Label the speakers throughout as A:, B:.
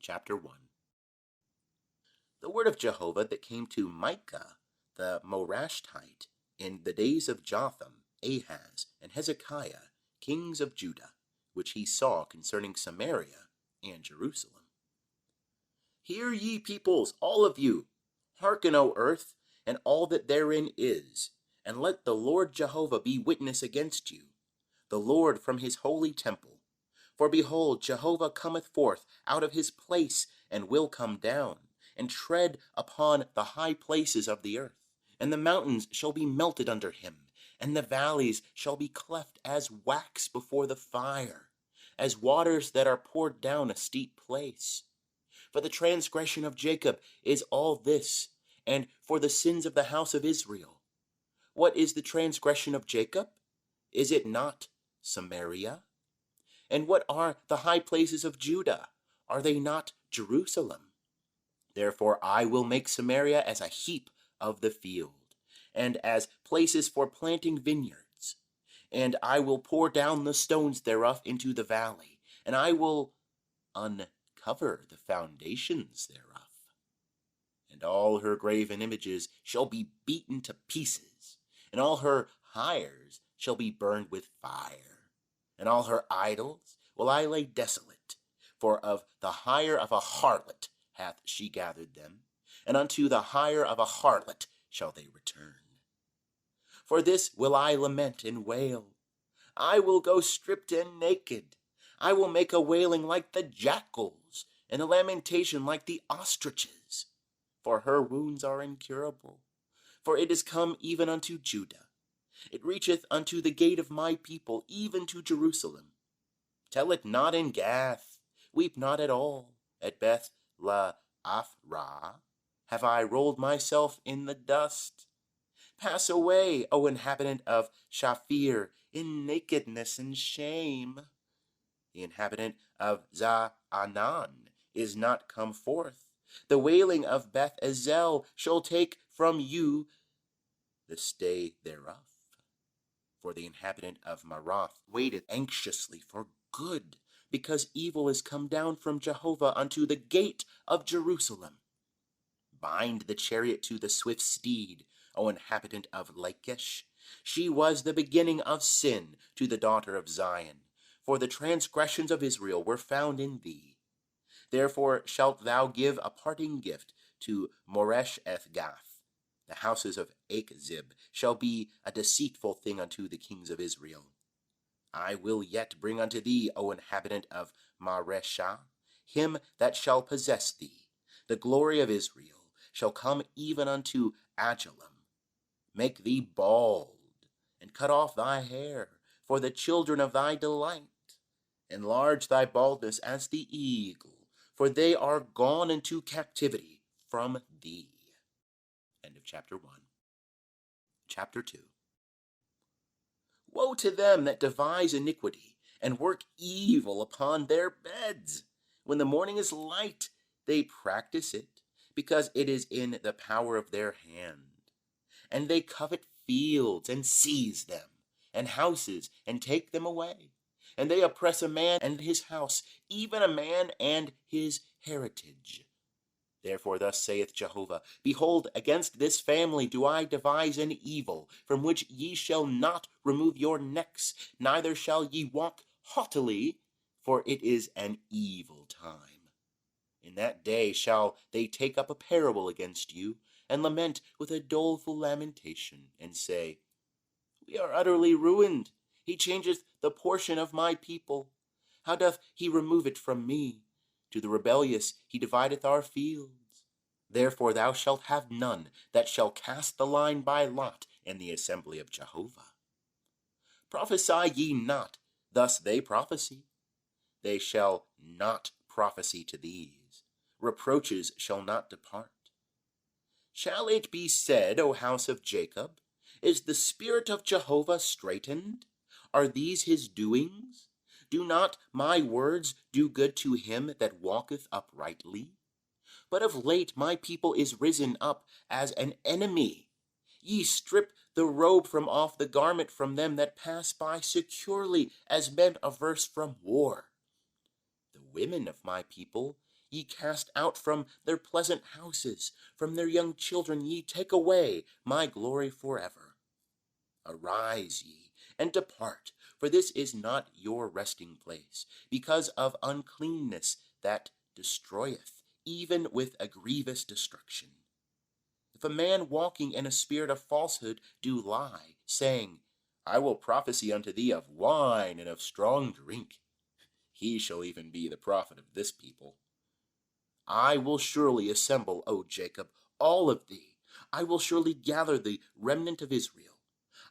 A: Chapter 1. The word of Jehovah that came to Micah the Morashtite in the days of Jotham, Ahaz, and Hezekiah, kings of Judah, which he saw concerning Samaria and Jerusalem. Hear ye peoples, all of you, hearken, O earth, and all that therein is, and let the Lord Jehovah be witness against you, the Lord from his holy temple. For behold, Jehovah cometh forth out of his place, and will come down, and tread upon the high places of the earth. And the mountains shall be melted under him, and the valleys shall be cleft as wax before the fire, as waters that are poured down a steep place. For the transgression of Jacob is all this, and for the sins of the house of Israel. What is the transgression of Jacob? Is it not Samaria? And what are the high places of Judah? Are they not Jerusalem? Therefore I will make Samaria as a heap of the field, and as places for planting vineyards. And I will pour down the stones thereof into the valley, and I will uncover the foundations thereof. And all her graven images shall be beaten to pieces, and all her hires shall be burned with fire. And all her idols will I lay desolate, for of the hire of a harlot hath she gathered them, and unto the hire of a harlot shall they return. For this will I lament and wail. I will go stripped and naked. I will make a wailing like the jackals, and a lamentation like the ostriches. For her wounds are incurable, for it is come even unto Judah. It reacheth unto the gate of my people, even to Jerusalem. Tell it not in Gath, weep not at all. At Beth la Aphrah have I rolled myself in the dust. Pass away, O inhabitant of Shaphir, in nakedness and shame. The inhabitant of Zaanan is not come forth. The wailing of Beth Ezel shall take from you the stay thereof. For the inhabitant of Maroth waiteth anxiously for good, because evil is come down from Jehovah unto the gate of Jerusalem. Bind the chariot to the swift steed, O inhabitant of Lachish. She was the beginning of sin to the daughter of Zion, for the transgressions of Israel were found in thee. Therefore shalt thou give a parting gift to Moresh-eth-Gath. The houses of Achzib shall be a deceitful thing unto the kings of Israel. I will yet bring unto thee, O inhabitant of Mareshah, him that shall possess thee. The glory of Israel shall come even unto Ajalum. Make thee bald, and cut off thy hair, for the children of thy delight. Enlarge thy baldness as the eagle, for they are gone into captivity from thee. End of chapter 1. Chapter 2. Woe to them that devise iniquity, and work evil upon their beds. When the morning is light, they practice it, because it is in the power of their hand. And they covet fields, and seize them, and houses, and take them away. And they oppress a man and his house, even a man and his heritage. Therefore thus saith Jehovah, Behold, against this family do I devise an evil, from which ye shall not remove your necks, neither shall ye walk haughtily, for it is an evil time. In that day shall they take up a parable against you, and lament with a doleful lamentation, and say, We are utterly ruined. He changeth the portion of my people. How doth he remove it from me? To the rebellious he divideth our fields. Therefore thou shalt have none that shall cast the line by lot in the assembly of Jehovah. Prophesy ye not, thus they prophesy. They shall not prophesy to these. Reproaches shall not depart. Shall it be said, O house of Jacob, Is the spirit of Jehovah straitened? Are these his doings? Do not my words do good to him that walketh uprightly? But of late my people is risen up as an enemy. Ye strip the robe from off the garment from them that pass by securely, as men averse from war. The women of my people ye cast out from their pleasant houses, from their young children ye take away my glory forever. Arise ye, and depart, for this is not your resting place, because of uncleanness that destroyeth, even with a grievous destruction. If a man walking in a spirit of falsehood do lie, saying, I will prophesy unto thee of wine and of strong drink, he shall even be the prophet of this people. I will surely assemble, O Jacob, all of thee. I will surely gather the remnant of Israel.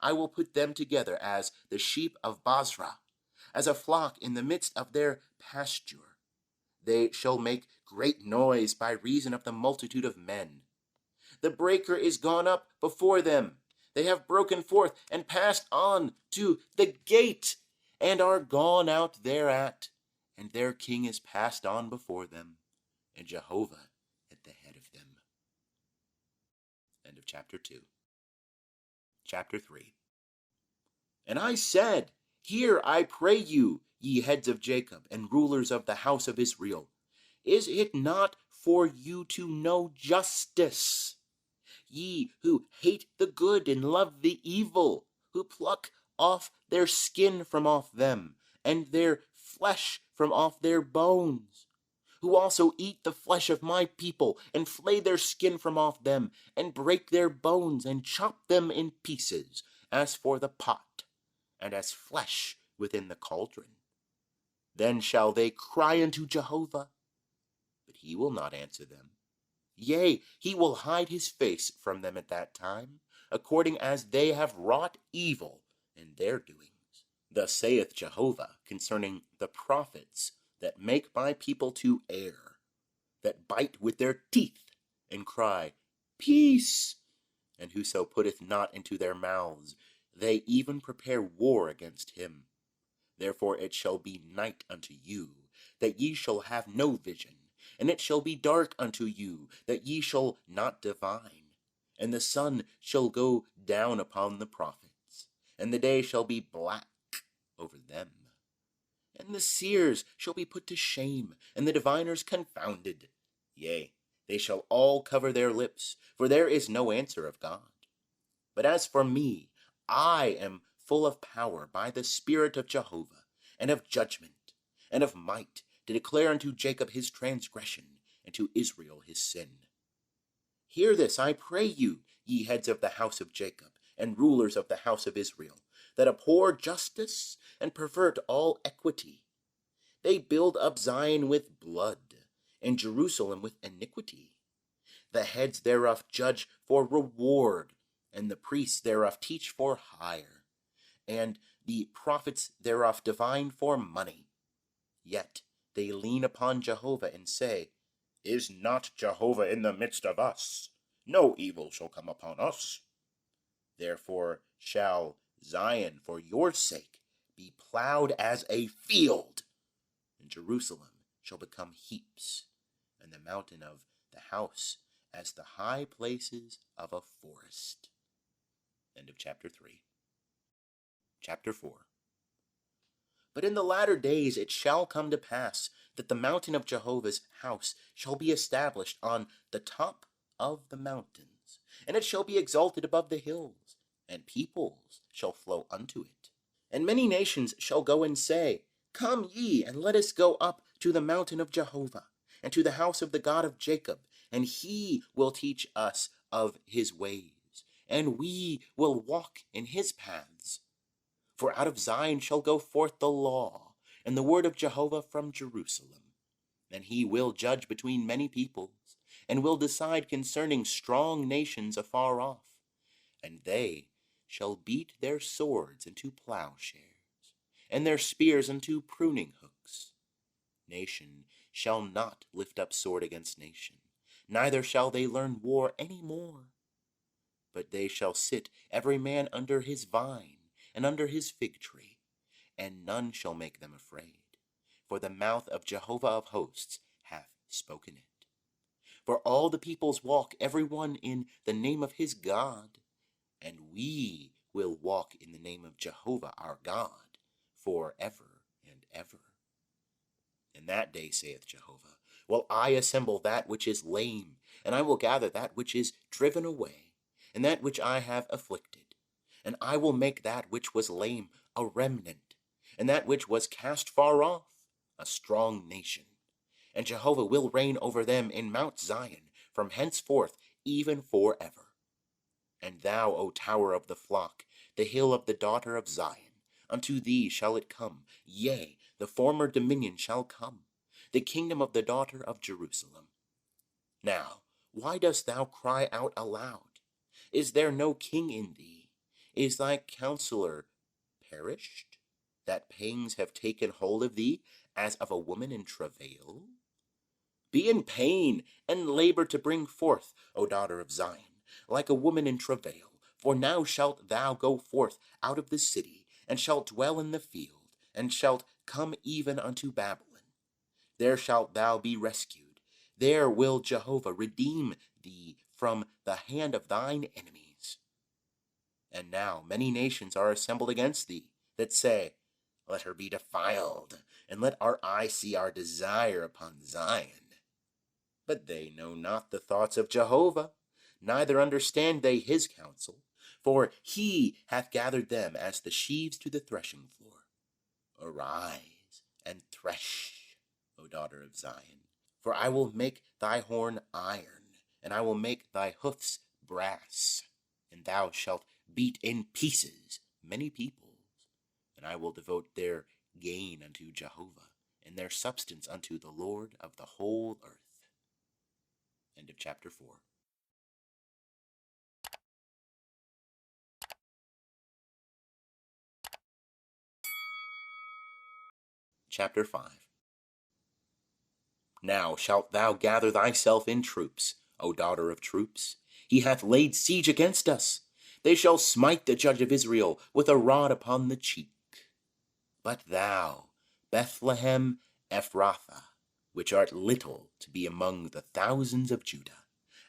A: I will put them together as the sheep of Basra, as a flock in the midst of their pasture. They shall make great noise by reason of the multitude of men. The breaker is gone up before them. They have broken forth and passed on to the gate, and are gone out thereat, and their king is passed on before them, and Jehovah at the head of them. End of chapter 2. Chapter 3. And I said, Hear, I pray you, ye heads of Jacob, and rulers of the house of Israel. Is it not for you to know justice? Ye who hate the good and love the evil, who pluck off their skin from off them, and their flesh from off their bones, who also eat the flesh of my people, and flay their skin from off them, and break their bones, and chop them in pieces, as for the pot, and as flesh within the cauldron. Then shall they cry unto Jehovah, but he will not answer them. Yea, he will hide his face from them at that time, according as they have wrought evil in their doings. Thus saith Jehovah concerning the prophets that make my people to err, that bite with their teeth, and cry, Peace! And whoso putteth not into their mouths, they even prepare war against him. Therefore it shall be night unto you, that ye shall have no vision, and it shall be dark unto you, that ye shall not divine. And the sun shall go down upon the prophets, and the day shall be black over them. And the seers shall be put to shame, and the diviners confounded. Yea, they shall all cover their lips, for there is no answer of God. But as for me, I am full of power by the Spirit of Jehovah, and of judgment, and of might, to declare unto Jacob his transgression, and to Israel his sin. Hear this, I pray you, ye heads of the house of Jacob, and rulers of the house of Israel, that abhor justice, and pervert all equity. They build up Zion with blood, and Jerusalem with iniquity. The heads thereof judge for reward, and the priests thereof teach for hire, and the prophets thereof divine for money. Yet they lean upon Jehovah and say, Is not Jehovah in the midst of us? No evil shall come upon us. Therefore shall Zion for your sake be plowed as a field, and Jerusalem shall become heaps, and the mountain of the house as the high places of a forest. End of chapter 3. Chapter 4. But in the latter days it shall come to pass that the mountain of Jehovah's house shall be established on the top of the mountains, and it shall be exalted above the hills, and peoples shall flow unto it. And many nations shall go and say, Come ye, and let us go up to the mountain of Jehovah, and to the house of the God of Jacob, and he will teach us of his ways, and we will walk in his paths. For out of Zion shall go forth the law, and the word of Jehovah from Jerusalem. And he will judge between many peoples, and will decide concerning strong nations afar off. And they shall beat their swords into plowshares, and their spears into pruning hooks. Nation shall not lift up sword against nation, neither shall they learn war any more. But they shall sit every man under his vine, and under his fig tree, and none shall make them afraid, for the mouth of Jehovah of hosts hath spoken it. For all the peoples walk every one in the name of his God, and we will walk in the name of Jehovah our God, for ever and ever. In that day, saith Jehovah, will I assemble that which is lame, and I will gather that which is driven away, and that which I have afflicted. And I will make that which was lame a remnant, and that which was cast far off a strong nation. And Jehovah will reign over them in Mount Zion from henceforth even forever. And thou, O tower of the flock, the hill of the daughter of Zion, unto thee shall it come, yea, the former dominion shall come, the kingdom of the daughter of Jerusalem. Now, why dost thou cry out aloud? Is there no king in thee? Is thy counselor perished, that pangs have taken hold of thee, as of a woman in travail? Be in pain, and labor to bring forth, O daughter of Zion, like a woman in travail. For now shalt thou go forth out of the city, and shalt dwell in the field, and shalt come even unto Babylon. There shalt thou be rescued. There will Jehovah redeem thee from the hand of thine enemies. And now many nations are assembled against thee, that say, Let her be defiled, and let our eye see our desire upon Zion. But they know not the thoughts of Jehovah, neither understand they his counsel, for he hath gathered them as the sheaves to the threshing floor. Arise and thresh, O daughter of Zion, for I will make thy horn iron, and I will make thy hoofs brass, and thou shalt beat in pieces many peoples, and I will devote their gain unto Jehovah, and their substance unto the Lord of the whole earth. End of chapter 4. Chapter 5. Now shalt thou gather thyself in troops, O daughter of troops. He hath laid siege against us. They shall smite the judge of Israel with a rod upon the cheek. But thou, Bethlehem Ephrathah, which art little to be among the thousands of Judah,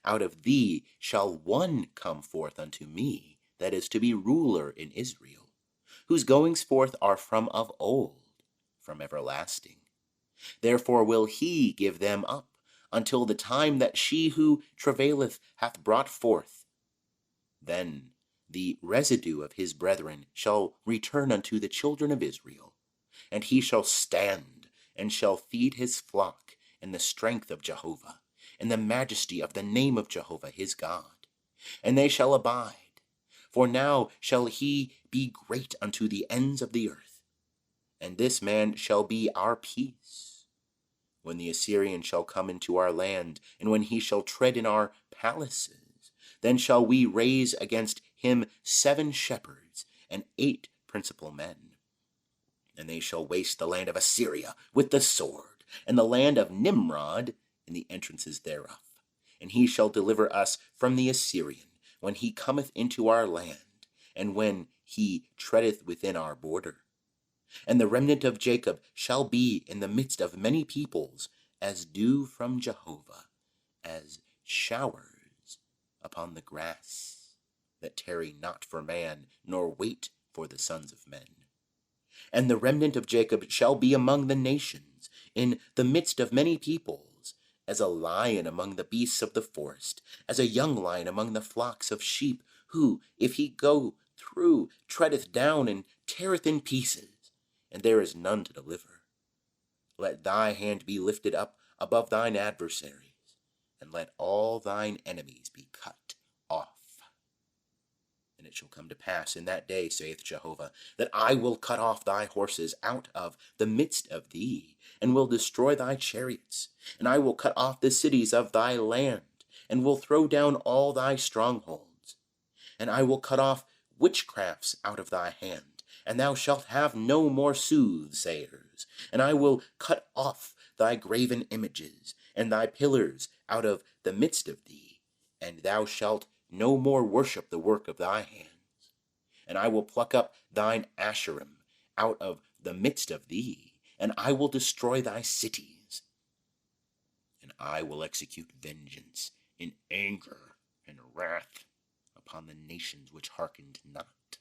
A: out of thee shall one come forth unto me, that is to be ruler in Israel, whose goings forth are from of old, from everlasting. Therefore will he give them up, until the time that she who travaileth hath brought forth. Then the residue of his brethren shall return unto the children of Israel, and he shall stand, and shall feed his flock in the strength of Jehovah, in the majesty of the name of Jehovah his God. And they shall abide, for now shall he be great unto the ends of the earth. And this man shall be our peace. When the Assyrian shall come into our land, and when he shall tread in our palaces, then shall we raise against him 7 shepherds and 8 principal men. And they shall waste the land of Assyria with the sword, and the land of Nimrod and the entrances thereof. And he shall deliver us from the Assyrian, when he cometh into our land, and when he treadeth within our border. And the remnant of Jacob shall be in the midst of many peoples, as dew from Jehovah, as showers upon the grass, that tarry not for man, nor wait for the sons of men. And the remnant of Jacob shall be among the nations, in the midst of many peoples, as a lion among the beasts of the forest, as a young lion among the flocks of sheep, who, if he go through, treadeth down and teareth in pieces, and there is none to deliver. Let thy hand be lifted up above thine adversaries, and let all thine enemies be cut off. And it shall come to pass in that day, saith Jehovah, that I will cut off thy horses out of the midst of thee, and will destroy thy chariots, and I will cut off the cities of thy land, and will throw down all thy strongholds. And I will cut off witchcrafts out of thy hand, and thou shalt have no more soothsayers. And I will cut off thy graven images, and thy pillars out of the midst of thee, and thou shalt no more worship the work of thy hands. And I will pluck up thine Asherim out of the midst of thee, and I will destroy thy cities. And I will execute vengeance in anger and wrath upon the nations which hearkened not.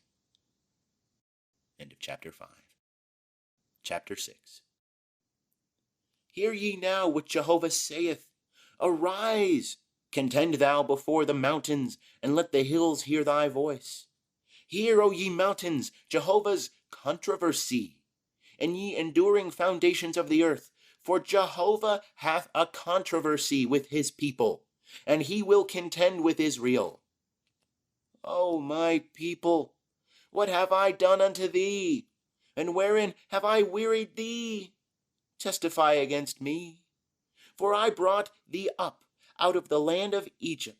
A: End of chapter 5. Chapter 6. Hear ye now what Jehovah saith. Arise, contend thou before the mountains, and let the hills hear thy voice. Hear, O ye mountains, Jehovah's controversy, and ye enduring foundations of the earth. For Jehovah hath a controversy with his people, and he will contend with Israel. O my people, what have I done unto thee? And wherein have I wearied thee? Testify against me. For I brought thee up out of the land of Egypt,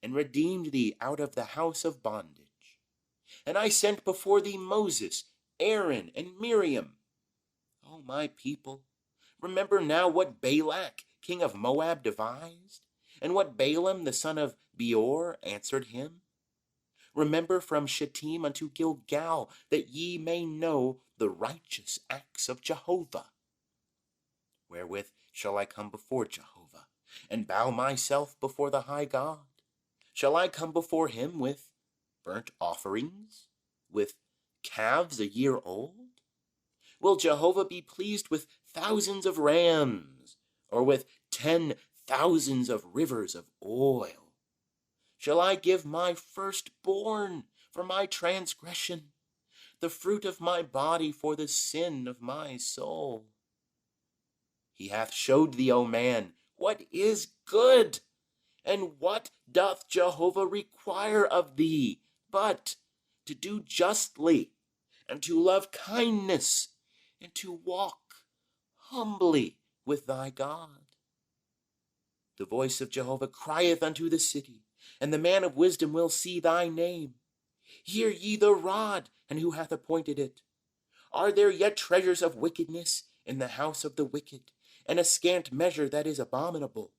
A: and redeemed thee out of the house of bondage. And I sent before thee Moses, Aaron, and Miriam. O my people, remember now what Balak, king of Moab, devised, and what Balaam, the son of Beor, answered him. Remember from Shittim unto Gilgal, that ye may know the righteous acts of Jehovah. Wherewith shall I come before Jehovah, and bow myself before the high God? Shall I come before him with burnt offerings, with calves a year old? Will Jehovah be pleased with thousands of rams, or with 10,000 of rivers of oil? Shall I give my firstborn for my transgression, the fruit of my body for the sin of my soul? He hath showed thee, O man, what is good, and what doth Jehovah require of thee, but to do justly, and to love kindness, and to walk humbly with thy God. The voice of Jehovah crieth unto the city, and the man of wisdom will see thy name. Hear ye the rod, and who hath appointed it? Are there yet treasures of wickedness in the house of the wicked, and a scant measure that is abominable?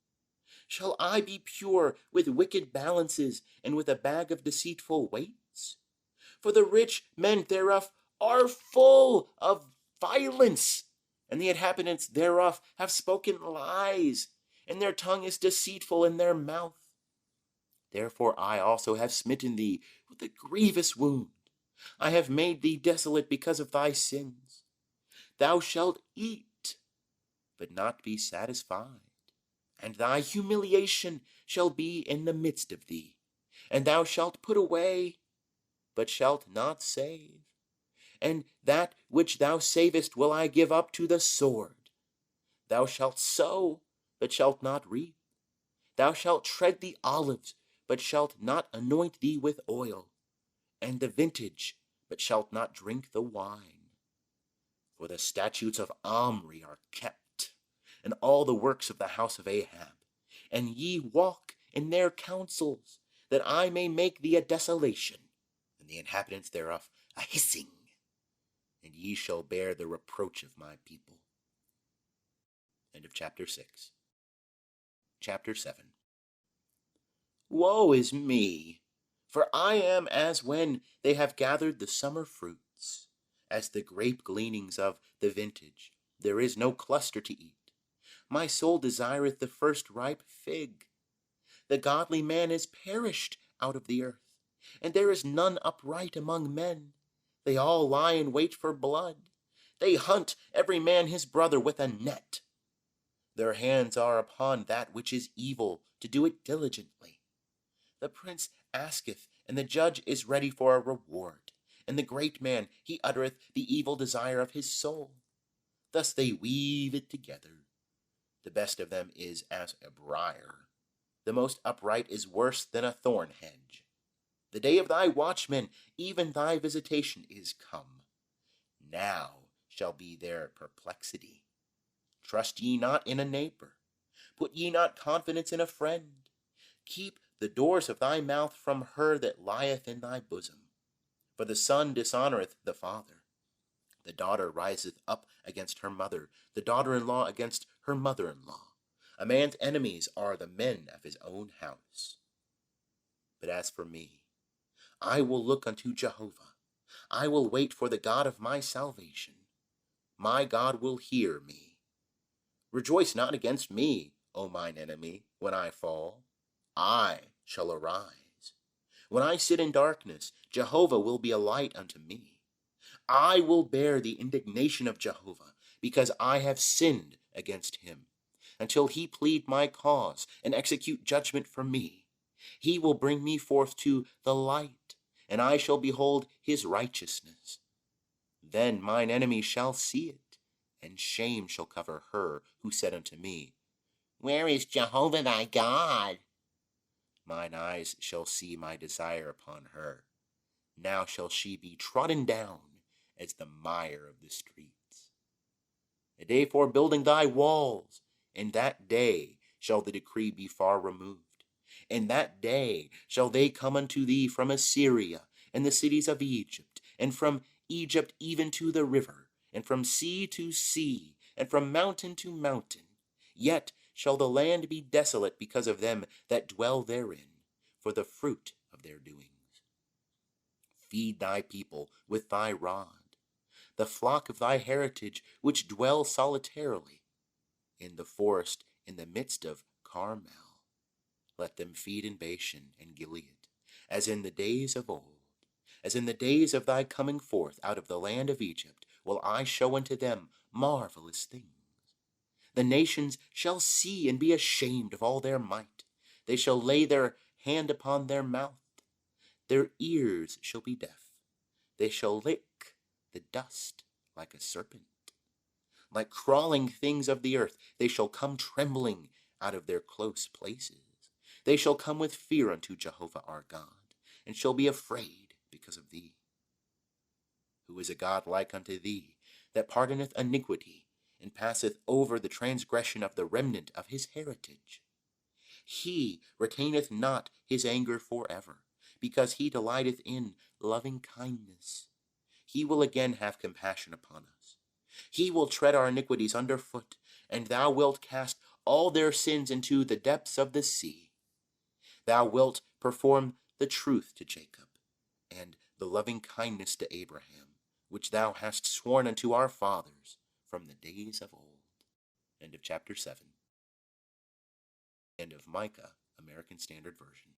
A: Shall I be pure with wicked balances, and with a bag of deceitful weights? For the rich men thereof are full of violence, and the inhabitants thereof have spoken lies, and their tongue is deceitful in their mouth. Therefore I also have smitten thee with a grievous wound. I have made thee desolate because of thy sins. Thou shalt eat, but not be satisfied, and thy humiliation shall be in the midst of thee, and thou shalt put away, but shalt not save. And that which thou savest will I give up to the sword. Thou shalt sow, but shalt not reap. Thou shalt tread the olives, but shalt not anoint thee with oil, and the vintage, but shalt not drink the wine. For the statutes of Omri are kept, and all the works of the house of Ahab, and ye walk in their counsels, that I may make thee a desolation, and the inhabitants thereof a hissing, and ye shall bear the reproach of my people. End of chapter 6. Chapter 7. Woe is me, for I am as when they have gathered the summer fruits, as the grape gleanings of the vintage. There is no cluster to eat. My soul desireth the first ripe fig. The godly man is perished out of the earth, and there is none upright among men. They all lie in wait for blood. They hunt every man his brother with a net. Their hands are upon that which is evil, to do it diligently. The prince asketh, and the judge is ready for a reward. And the great man, he uttereth the evil desire of his soul. Thus they weave it together. The best of them is as a briar. The most upright is worse than a thorn hedge. The day of thy watchmen, even thy visitation, is come. Now shall be their perplexity. Trust ye not in a neighbor. Put ye not confidence in a friend. Keep the doors of thy mouth from her that lieth in thy bosom. For the son dishonoureth the father. The daughter riseth up against her mother, the daughter-in-law against her mother-in-law. A man's enemies are the men of his own house. But as for me, I will look unto Jehovah. I will wait for the God of my salvation. My God will hear me. Rejoice not against me, O mine enemy, when I fall. I shall arise. When I sit in darkness, Jehovah will be a light unto me. I will bear the indignation of Jehovah, because I have sinned against him, until he plead my cause and execute judgment for me. He will bring me forth to the light, and I shall behold his righteousness. Then mine enemy shall see it, and shame shall cover her who said unto me, Where is Jehovah thy God? Mine eyes shall see my desire upon her. Now shall she be trodden down as the mire of the streets. A day for building thy walls, in that day shall the decree be far removed. In that day shall they come unto thee from Assyria, and the cities of Egypt, and from Egypt even to the river, and from sea to sea, and from mountain to mountain. Yet shall the land be desolate because of them that dwell therein, for the fruit of their doings. Feed thy people with thy rod, the flock of thy heritage, which dwell solitarily in the forest in the midst of Carmel. Let them feed in Bashan and Gilead, as in the days of old. As in the days of thy coming forth out of the land of Egypt, will I show unto them marvelous things. The nations shall see and be ashamed of all their might. They shall lay their hand upon their mouth. Their ears shall be deaf. They shall lick the dust like a serpent. Like crawling things of the earth, they shall come trembling out of their close places. They shall come with fear unto Jehovah our God, and shall be afraid because of thee. Who is a God like unto thee, that pardoneth iniquity, and passeth over the transgression of the remnant of his heritage? He retaineth not his anger forever, because he delighteth in loving kindness. He will again have compassion upon us. He will tread our iniquities under foot, and thou wilt cast all their sins into the depths of the sea. Thou wilt perform the truth to Jacob, and the loving kindness to Abraham, which thou hast sworn unto our fathers from the days of old. End of chapter 7. End of Micah, American Standard Version.